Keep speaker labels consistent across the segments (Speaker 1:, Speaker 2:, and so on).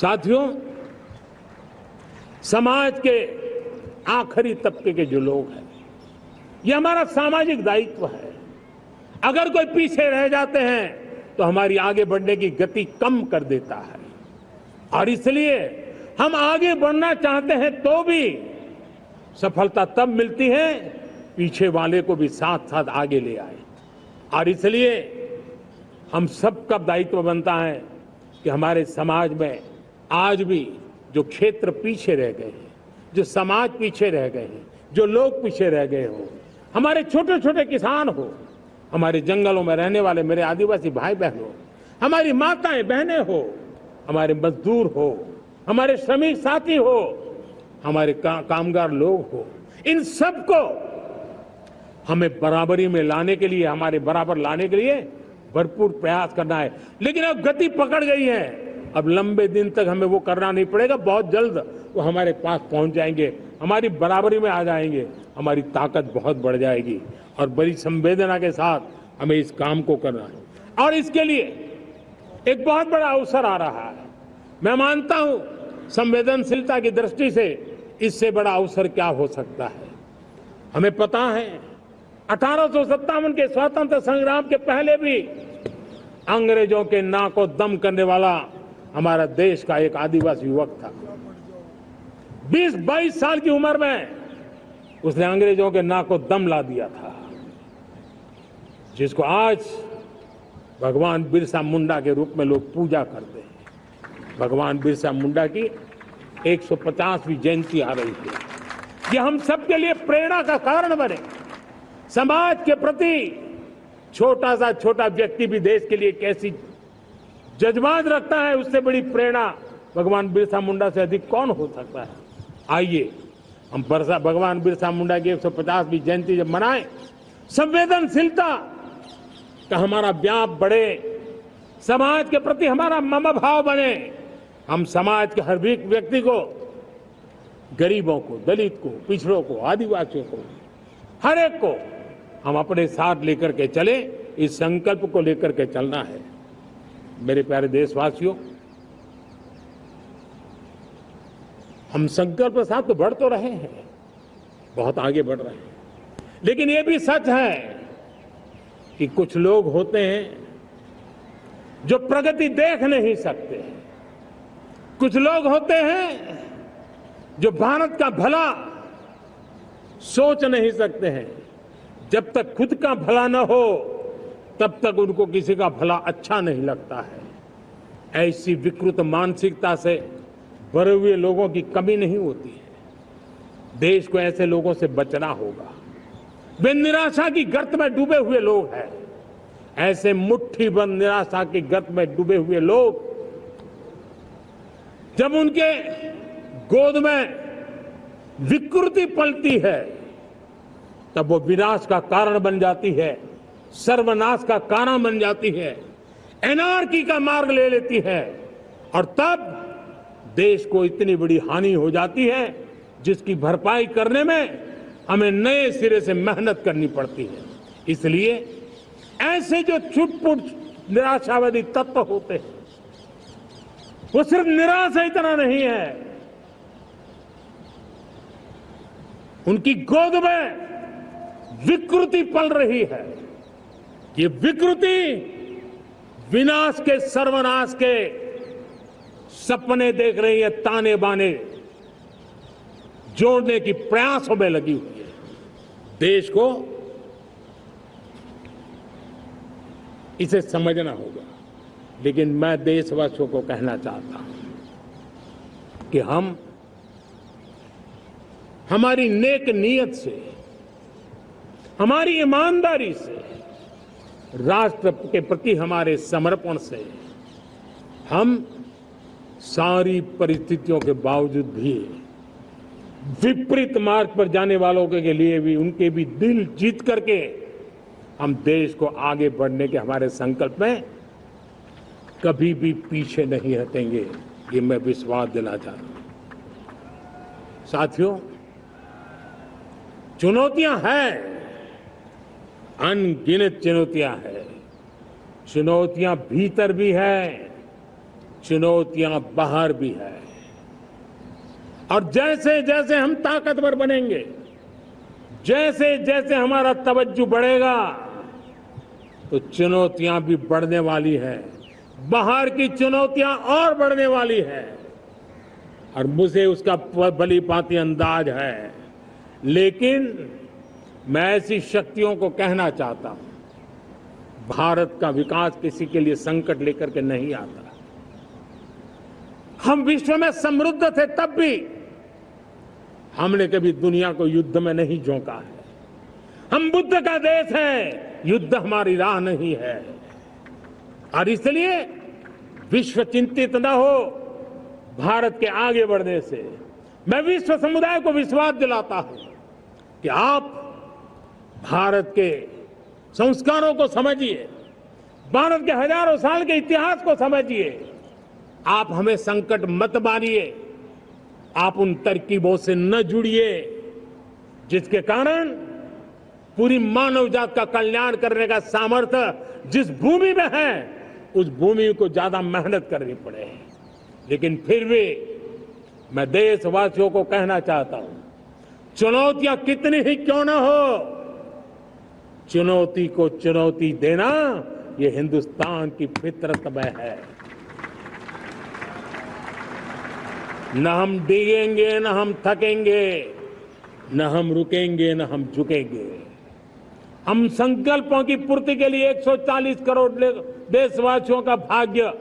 Speaker 1: साथियों, समाज के आखिरी तबके के जो लोग हैं, ये हमारा सामाजिक दायित्व है। अगर कोई पीछे रह जाते हैं तो हमारी आगे बढ़ने की गति कम कर देता है, और इसलिए हम आगे बढ़ना चाहते हैं तो भी सफलता तब मिलती है पीछे वाले को भी साथ साथ आगे ले आए। और इसलिए हम सबका दायित्व बनता है कि हमारे समाज में आज भी जो क्षेत्र पीछे रह गए हैं, जो समाज पीछे रह गए हैं, जो लोग पीछे रह गए हो, हमारे छोटे छोटे किसान हो, हमारे जंगलों में रहने वाले मेरे आदिवासी भाई बहन हो, हमारी माताएं बहनें हो, हमारे मजदूर हो, हमारे श्रमिक साथी हो, हमारे कामगार लोग हो, इन सबको हमें बराबरी में लाने के लिए, हमारे बराबर लाने के लिए भरपूर प्रयास करना है। लेकिन अब गति पकड़ गई है, अब लंबे दिन तक हमें वो करना नहीं पड़ेगा, बहुत जल्द वो हमारे पास पहुंच जाएंगे, हमारी बराबरी में आ जाएंगे, हमारी ताकत बहुत बढ़ जाएगी और बड़ी संवेदना के साथ हमें इस काम को करना है। और इसके लिए एक बहुत बड़ा अवसर आ रहा है। मैं मानता हूं संवेदनशीलता की दृष्टि से इससे बड़ा अवसर क्या हो सकता है। हमें पता है 1857 के स्वतंत्र संग्राम के पहले भी अंग्रेजों के नाक को दम करने वाला हमारा देश का एक आदिवासी युवक था। 20-22 साल की उम्र में उसने अंग्रेजों के नाक को दम ला दिया था, जिसको आज भगवान बिरसा मुंडा के रूप में लोग पूजा करते हैं। भगवान बिरसा मुंडा की 150वीं जयंती आ रही है। ये हम सबके लिए प्रेरणा का कारण बने। समाज के प्रति छोटा सा छोटा व्यक्ति भी देश के लिए कैसी जज्बात रखता है, उससे बड़ी प्रेरणा भगवान बिरसा मुंडा से अधिक कौन हो सकता है। आइए हम भगवान बिरसा मुंडा की 150वीं जयंती जब मनाएं, संवेदनशीलता का हमारा व्याप बढ़े, समाज के प्रति हमारा ममभाव बने, हम समाज के हर व्यक्ति को, गरीबों को, दलित को, पिछड़ों को, आदिवासियों को, हर एक को हम अपने साथ लेकर के चले। इस संकल्प को लेकर के चलना है। मेरे प्यारे देशवासियों, हम संकल्प के साथ तो बढ़ तो रहे हैं, बहुत आगे बढ़ रहे हैं, लेकिन ये भी सच है कि कुछ लोग होते हैं जो प्रगति देख नहीं सकते। कुछ लोग होते हैं जो भारत का भला सोच नहीं सकते हैं। जब तक खुद का भला न हो तब तक उनको किसी का भला अच्छा नहीं लगता है। ऐसी विकृत मानसिकता से भरे हुए लोगों की कमी नहीं होती है। देश को ऐसे लोगों से बचना होगा। वे निराशा की गर्त में डूबे हुए लोग हैं। ऐसे मुट्ठीबंद निराशा की गर्त में डूबे हुए लोग, जब उनके गोद में विकृति पलती है तब वो विनाश का कारण बन जाती है, सर्वनाश का कारण बन जाती है, एनार्की का मार्ग ले लेती है, और तब देश को इतनी बड़ी हानि हो जाती है जिसकी भरपाई करने में हमें नए सिरे से मेहनत करनी पड़ती है। इसलिए ऐसे जो छुटपुट निराशावादी तत्व होते हैं, वो सिर्फ निराशा इतना नहीं है, उनकी गोद में विकृति पल रही है। ये विकृति विनाश के, सर्वनाश के सपने देख रही है, ताने बाने जोड़ने की प्रयासों में लगी हुई है। देश को इसे समझना होगा। लेकिन मैं देशवासियों को कहना चाहता हूं कि हम हमारी नेक नीयत से, हमारी ईमानदारी से, राष्ट्र के प्रति हमारे समर्पण से हम सारी परिस्थितियों के बावजूद भी विपरीत मार्ग पर जाने वालों के लिए भी, उनके भी दिल जीत करके हम देश को आगे बढ़ने के हमारे संकल्प में कभी भी पीछे नहीं हटेंगे। ये मैं विश्वास देना चाहता हूं। साथियों, चुनौतियां हैं, अनगिनत चुनौतियां हैं। चुनौतियां भीतर भी हैं चुनौतियां बाहर भी है। और जैसे जैसे हम ताकतवर बनेंगे, जैसे जैसे हमारा तवज्जो बढ़ेगा, तो चुनौतियां भी बढ़ने वाली है। बाहर की चुनौतियां और बढ़ने वाली है और मुझे उसका भली भांति अंदाज है। लेकिन मैं ऐसी शक्तियों को कहना चाहता हूं, भारत का विकास किसी के लिए संकट लेकर के नहीं आता। हम विश्व में समृद्ध थे, तब भी हमने कभी दुनिया को युद्ध में नहीं झोंका है। हम बुद्ध का देश है, युद्ध हमारी राह नहीं है। और इसलिए विश्व चिंतित न हो भारत के आगे बढ़ने से। मैं विश्व समुदाय को विश्वास दिलाता हूं कि आप भारत के संस्कारों को समझिए, भारत के हजारों साल के इतिहास को समझिए। आप हमें संकट मत मानिए, आप उन तरकीबों से न जुड़िए जिसके कारण पूरी मानव जात का कल्याण करने का सामर्थ्य जिस भूमि में है, उस भूमि को ज्यादा मेहनत करनी पड़े। लेकिन फिर भी मैं देशवासियों को कहना चाहता हूं, चुनौतियां कितनी ही क्यों न हो, चुनौती को चुनौती देना ये हिंदुस्तान की फितरत में है। न हम डिगेंगे, न हम थकेंगे, न हम रुकेंगे, न हम झुकेंगे। हम संकल्पों की पूर्ति के लिए 140 करोड़ देशवासियों का भाग्य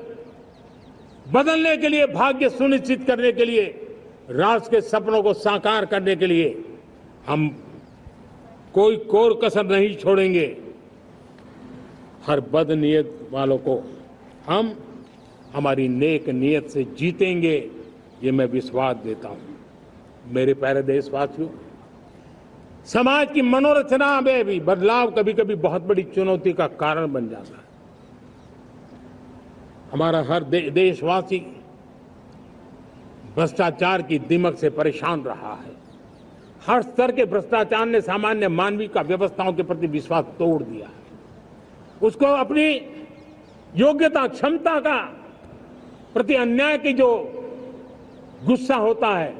Speaker 1: बदलने के लिए, भाग्य सुनिश्चित करने के लिए, राष्ट्र के सपनों को साकार करने के लिए हम कोई कोर कसर नहीं छोड़ेंगे। हर बदनीयत वालों को हम हमारी नेक नीयत से जीतेंगे, ये मैं विश्वास देता हूं। मेरे प्यारे देशवासियों, समाज की मनोरचना में भी बदलाव कभी कभी बहुत बड़ी चुनौती का कारण बन जाता है। हमारा हर देशवासी भ्रष्टाचार की दिमक से परेशान रहा है। हर स्तर के भ्रष्टाचार ने सामान्य मानवीय का व्यवस्थाओं के प्रति विश्वास तोड़ दिया है। उसको अपनी योग्यता, क्षमता का प्रति अन्याय की जो गुस्सा होता है,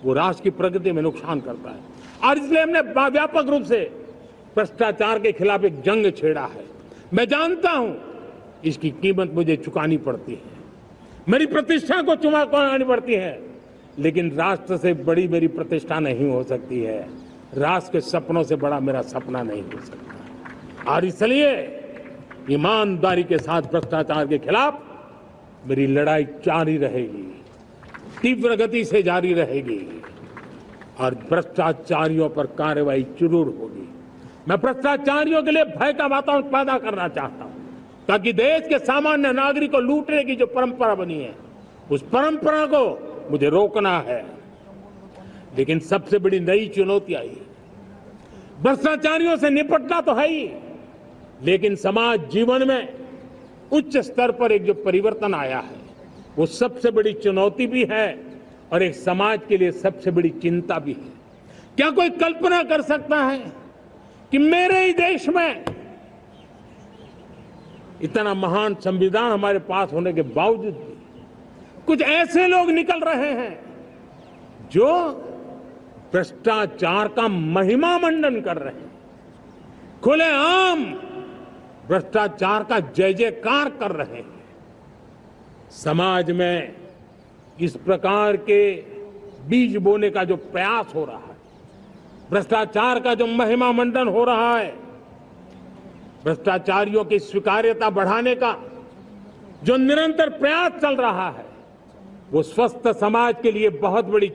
Speaker 1: वो राष्ट्र की प्रगति में नुकसान करता है। और इसलिए हमने व्यापक रूप से भ्रष्टाचार के खिलाफ एक जंग छेड़ा है। मैं जानता हूं इसकी कीमत मुझे चुकानी पड़ती है, मेरी प्रतिष्ठा को चुकानी पड़ती है, लेकिन राष्ट्र से बड़ी मेरी प्रतिष्ठा नहीं हो सकती है, राष्ट्र के सपनों से बड़ा मेरा सपना नहीं हो सकता। और इसलिए ईमानदारी के साथ भ्रष्टाचार के खिलाफ मेरी लड़ाई जारी रहेगी, तीव्र गति से जारी रहेगी और भ्रष्टाचारियों पर कार्रवाई जरूर होगी। मैं भ्रष्टाचारियों के लिए भय का वातावरण पैदा करना चाहता हूं, ताकि देश के सामान्य नागरिक को लूटने की जो परंपरा बनी है, उस परंपरा को मुझे रोकना है। लेकिन सबसे बड़ी नई चुनौती आई है। भ्रष्टाचारियों से निपटना तो है ही, लेकिन समाज जीवन में उच्च स्तर पर एक जो परिवर्तन आया है, वो सबसे बड़ी चुनौती भी है और एक समाज के लिए सबसे बड़ी चिंता भी है। क्या कोई कल्पना कर सकता है कि मेरे ही देश में इतना महान संविधान हमारे पास होने के बावजूद भी कुछ ऐसे लोग निकल रहे हैं जो भ्रष्टाचार का महिमा मंडन कर रहे हैं, खुलेआम भ्रष्टाचार का जय जयकार कर रहे हैं। समाज में इस प्रकार के बीज बोने का जो प्रयास हो रहा है, भ्रष्टाचार का जो महिमा मंडन हो रहा है, भ्रष्टाचारियों की स्वीकार्यता बढ़ाने का जो निरंतर प्रयास चल रहा है, वो स्वस्थ समाज के लिए बहुत बड़ी